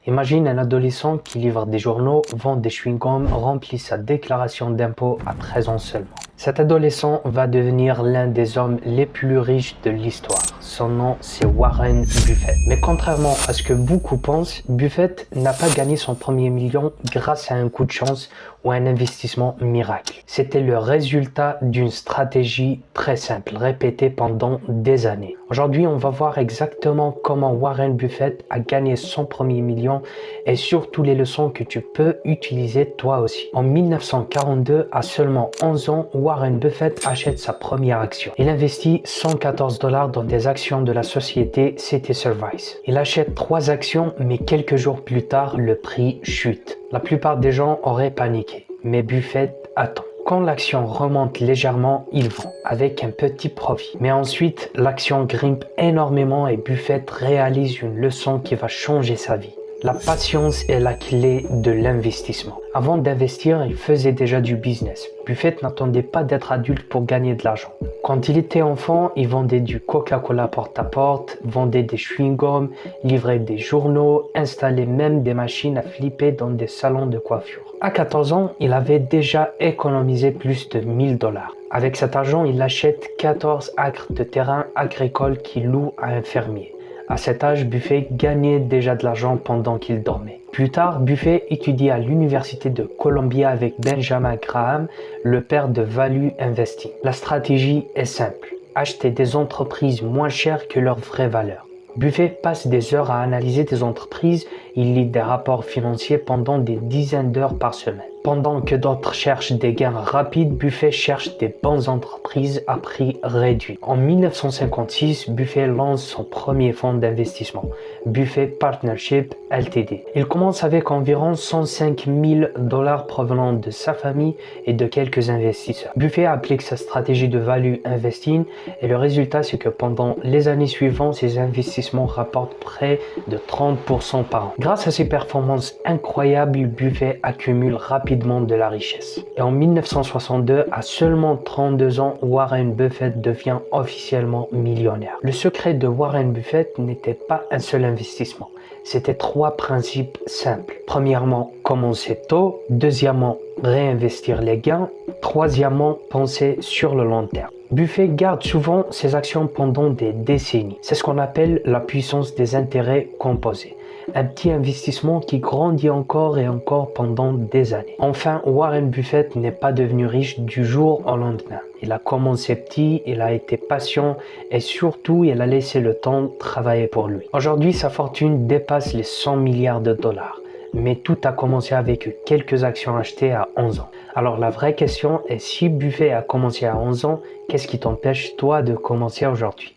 Imagine un adolescent qui livre des journaux, vend des chewing-gums, remplit sa déclaration d'impôt à 13 ans seulement. Cet adolescent va devenir l'un des hommes les plus riches de l'histoire. Son nom, c'est Warren Buffett. Mais contrairement à ce que beaucoup pensent, Buffett n'a pas gagné son premier million grâce à un coup de chance ou un investissement miracle. C'était le résultat d'une stratégie très simple, répétée pendant des années. Aujourd'hui, on va voir exactement comment Warren Buffett a gagné son premier million et surtout les leçons que tu peux utiliser toi aussi. En 1942, à seulement 11 ans, Warren Buffett achète sa première action. Il investit $114 dans des actions de la société City Service. Il achète 3 actions, mais quelques jours plus tard, le prix chute. La plupart des gens auraient paniqué, mais Buffett attend. Quand l'action remonte légèrement, il vend avec un petit profit. Mais ensuite, l'action grimpe énormément et Buffett réalise une leçon qui va changer sa vie. La patience est la clé de l'investissement. Avant d'investir, il faisait déjà du business. Buffett n'attendait pas d'être adulte pour gagner de l'argent. Quand il était enfant, il vendait du Coca-Cola porte-à-porte, vendait des chewing-gums, livrait des journaux, installait même des machines à flipper dans des salons de coiffure. À 14 ans, il avait déjà économisé plus de $1000. Avec cet argent, il achète 14 acres de terrain agricole qu'il loue à un fermier. À cet âge, Buffett gagnait déjà de l'argent pendant qu'il dormait. Plus tard, Buffett étudie à l'université de Columbia avec Benjamin Graham, le père de Value Investing. La stratégie est simple, acheter des entreprises moins chères que leur vraie valeur. Buffett passe des heures à analyser des entreprises, il lit des rapports financiers pendant des dizaines d'heures par semaine. Pendant que d'autres cherchent des gains rapides, Buffett cherche des bonnes entreprises à prix réduit. En 1956, Buffett lance son premier fonds d'investissement, Buffett Partnership Ltd. Il commence avec environ $105 000 provenant de sa famille et de quelques investisseurs. Buffett applique sa stratégie de value investing et le résultat c'est que pendant les années suivantes, ses investissements rapportent près de 30% par an. Grâce à ses performances incroyables, Buffett accumule rapidement de la richesse. Et en 1962, à seulement 32 ans, Warren Buffett devient officiellement millionnaire. Le secret de Warren Buffett n'était pas un seul investissement. C'était 3 principes simples. Premièrement, commencer tôt. Deuxièmement, réinvestir les gains. Troisièmement, penser sur le long terme. Buffett garde souvent ses actions pendant des décennies. C'est ce qu'on appelle la puissance des intérêts composés. Un petit investissement qui grandit encore et encore pendant des années. Enfin, Warren Buffett n'est pas devenu riche du jour au lendemain. Il a commencé petit, il a été patient et surtout, il a laissé le temps travailler pour lui. Aujourd'hui, sa fortune dépasse les $100 milliards. Mais tout a commencé avec quelques actions achetées à 11 ans. Alors la vraie question est, si Buffett a commencé à 11 ans, qu'est-ce qui t'empêche toi de commencer aujourd'hui?